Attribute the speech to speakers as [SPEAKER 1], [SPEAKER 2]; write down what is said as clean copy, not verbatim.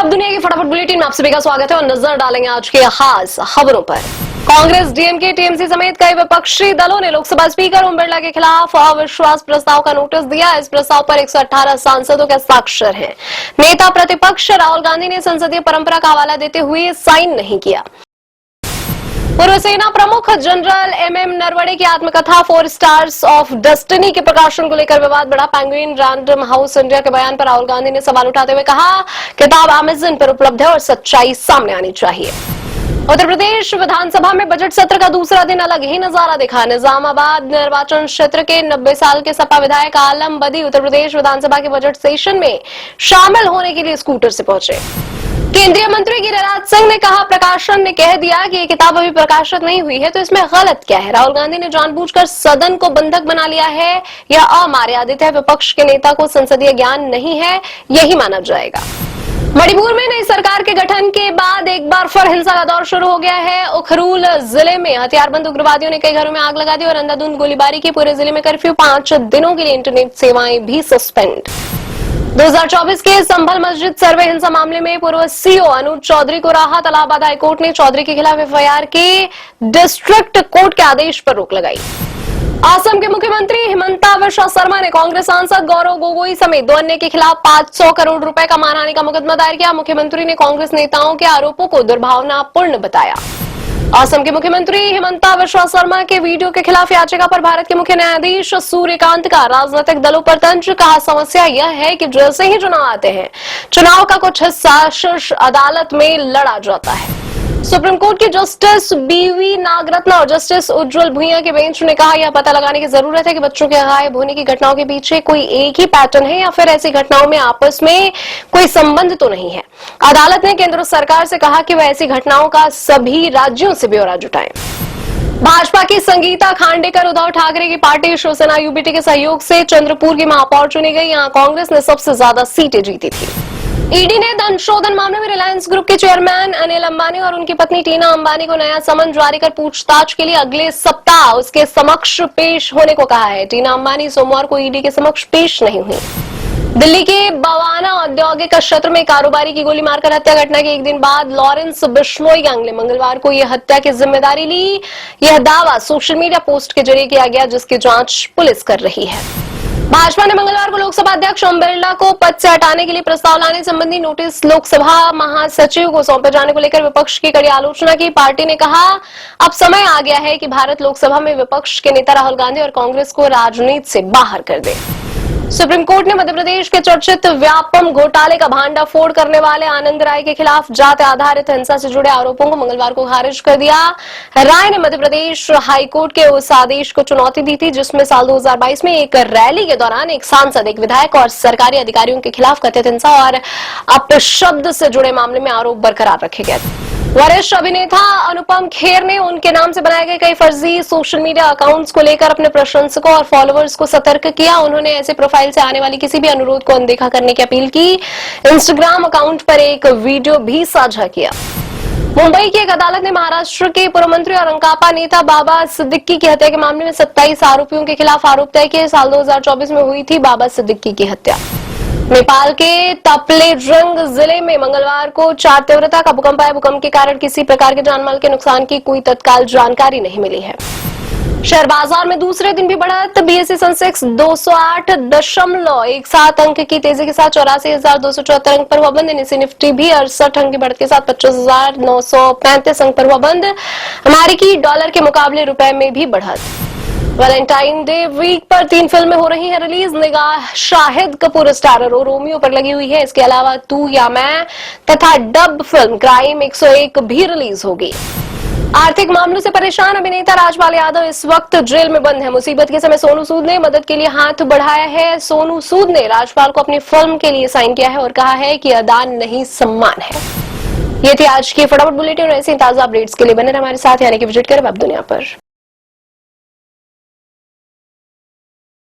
[SPEAKER 1] अब दुनिया की फटाफट बुलेटिन में आप सभी का स्वागत है और नजर डालेंगे आज की खास खबरों पर। कांग्रेस, डीएमके, टीएमसी समेत कई विपक्षी दलों ने लोकसभा स्पीकर ओम बिरला के खिलाफ अविश्वास प्रस्ताव का नोटिस दिया। इस प्रस्ताव पर 118 सांसदों के हस्ताक्षर हैं। नेता प्रतिपक्ष राहुल गांधी ने संसदीय परंपरा का हवाला देते हुए साइन नहीं किया। पूर्व सेना प्रमुख जनरल एमएम नरवणे की आत्मकथा 4 स्टार्स ऑफ डेस्टिनी के प्रकाशन को लेकर विवाद बढ़ा। पेंगुइन रैंडम हाउस इंडिया के बयान पर राहुल गांधी ने सवाल उठाते हुए कहा, किताब अमेज़न पर उपलब्ध है और सच्चाई सामने आनी चाहिए। उत्तर प्रदेश विधानसभा में बजट सत्र का दूसरा दिन अलग ही नजारा दिखा। निजामाबाद निर्वाचन क्षेत्र के 90 साल के सपा विधायक आलम बदी उत्तर प्रदेश विधानसभा के बजट सेशन में शामिल होने के लिए स्कूटर से पहुंचे। केंद्रीय मंत्री गिरिराज सिंह ने कहा, प्रकाशन ने कह दिया कि ये किताब अभी प्रकाशित नहीं हुई है तो इसमें गलत क्या है। राहुल गांधी ने जानबूझकर सदन को बंधक बना लिया है, यह अमर्यादित है। विपक्ष के नेता को संसदीय ज्ञान नहीं है, यही माना जाएगा। मणिपुर में नई सरकार के गठन के बाद एक बार फिर हिंसा का दौर शुरू हो गया है। उखरुल जिले में हथियारबंद उग्रवादियों ने कई घरों में आग लगा दी और अंधाधुंध गोलीबारी की। पूरे जिले में कर्फ्यू, 5 दिनों के लिए इंटरनेट सेवाएं भी सस्पेंड। 2024 के संभल मस्जिद सर्वे हिंसा मामले में पूर्व सीओ अनुज चौधरी को राहत। इलाहाबाद हाईकोर्ट ने चौधरी के खिलाफ एफआईआर के डिस्ट्रिक्ट कोर्ट के आदेश पर रोक लगाई। असम के मुख्यमंत्री हिमंता बिस्वा शर्मा ने कांग्रेस सांसद गौरव गोगोई समेत 2 अन्य के खिलाफ 500 करोड़ रुपए का मानहानि का मुकदमा दायर किया। मुख्यमंत्री ने कांग्रेस नेताओं के आरोपों को दुर्भावनापूर्ण बताया। असम के मुख्यमंत्री हिमंता बिस्वा शर्मा के वीडियो के खिलाफ याचिका पर भारत के मुख्य न्यायाधीश सूर्यकांत का राजनीतिक दलों पर तंज। कहा, समस्या यह है कि जैसे ही चुनाव आते हैं, चुनाव का कुछ हिस्सा शीर्ष अदालत में लड़ा जाता है। सुप्रीम कोर्ट के जस्टिस बीवी नागरत्न और जस्टिस उज्जवल भुइयां के बेंच ने कहा, यह पता लगाने की जरूरत है कि बच्चों के गायब होने की घटनाओं के पीछे कोई एक ही पैटर्न है या फिर ऐसी घटनाओं में आपस में कोई संबंध तो नहीं है। अदालत ने केंद्र सरकार से कहा कि वह ऐसी घटनाओं का सभी राज्यों से ब्यौरा जुटाएं। भाजपा की संगीता खांडेकर उद्धव ठाकरे की पार्टी शिवसेना यूबीटी के सहयोग से चंद्रपुर की महापौर चुनी गई। यहाँ कांग्रेस ने सबसे ज्यादा सीटें जीती थी। ईडी ने धन शोधन मामले में रिलायंस ग्रुप के चेयरमैन अनिल अंबानी और उनकी पत्नी टीना अंबानी को नया समन जारी कर पूछताछ के लिए अगले सप्ताह उसके समक्ष पेश होने को कहा है। टीना अंबानी सोमवार को ईडी के समक्ष पेश नहीं हुई। दिल्ली के बवाना औद्योगिक क्षेत्र में कारोबारी की गोली मारकर हत्या घटना के एक दिन बाद लॉरेंस बिश्नोई गैंग ने मंगलवार को यह हत्या की जिम्मेदारी ली। यह दावा सोशल मीडिया पोस्ट के जरिए किया गया, जिसकी जांच पुलिस कर रही है। भाजपा ने मंगलवार को लोकसभा अध्यक्ष ओम बिरला को पद से हटाने के लिए प्रस्ताव लाने संबंधी नोटिस लोकसभा महासचिव को सौंपे जाने को लेकर विपक्ष की कड़ी आलोचना की। पार्टी ने कहा, अब समय आ गया है कि भारत लोकसभा में विपक्ष के नेता राहुल गांधी और कांग्रेस को राजनीति से बाहर कर दे। सुप्रीम कोर्ट ने मध्य प्रदेश के चर्चित व्यापम घोटाले का भांडाफोड़ करने वाले आनंद राय के खिलाफ जाति आधारित हिंसा से जुड़े आरोपों को मंगलवार को खारिज कर दिया। राय ने मध्य प्रदेश हाईकोर्ट के उस आदेश को चुनौती दी थी जिसमें साल 2022 में एक रैली के दौरान एक सांसद, एक विधायक और सरकारी अधिकारियों के खिलाफ कथित हिंसा और अपशब्द से जुड़े मामले में आरोप बरकरार रखे गए थे। वरिष्ठ अभिनेता अनुपम खेर ने उनके नाम से बनाए गए कई फर्जी सोशल मीडिया अकाउंट्स को लेकर अपने प्रशंसकों और फॉलोअर्स को सतर्क किया। उन्होंने ऐसे प्रोफाइल से आने वाली किसी भी अनुरोध को अनदेखा करने की अपील की। इंस्टाग्राम अकाउंट पर एक वीडियो भी साझा किया। मुंबई की एक अदालत ने महाराष्ट्र के पूर्व मंत्री और अंकापा नेता बाबा सिद्दीकी की हत्या के मामले में 27 आरोपियों के खिलाफ आरोप तय किए। साल 2024 में हुई थी बाबा सिद्दीकी की हत्या। नेपाल के तपलेजुंग जिले में मंगलवार को 4 तीव्रता का भूकंप आया। भूकंप के कारण किसी प्रकार के जानमाल के नुकसान की कोई तत्काल जानकारी नहीं मिली है। शेयर बाजार में दूसरे दिन भी बढ़त। बीएसई सेंसेक्स 208.17 अंक की तेजी के साथ 84,274 अंक पर हुआ बंद। निफ्टी निफ्टी भी 68 अंक की बढ़त के साथ 25,935 अंक पर हुआ बंद। अमेरिकी डॉलर के मुकाबले रुपए में भी बढ़त। वैलेंटाइन डे वीक पर 3 फिल्में हो रही हैं रिलीज। निगाह शाहिद कपूर स्टारर और रोमियो पर लगी हुई है। इसके अलावा तू या मैं तथा डब फिल्म क्राइम 101 भी रिलीज होगी। आर्थिक मामलों से परेशान अभिनेता राजपाल यादव इस वक्त जेल में बंद है। मुसीबत के समय सोनू सूद ने मदद के लिए हाथ बढ़ाया है। सोनू सूद ने राजपाल को अपनी फिल्म के लिए साइन किया है और कहा है कि दान नहीं सम्मान है। ये थी आज की फटाफट बुलेटिन। ऐसे ताजा अपडेट्स के लिए बने रहे हमारे साथ, यानी कि विजिट करें वेब दुनिया पर।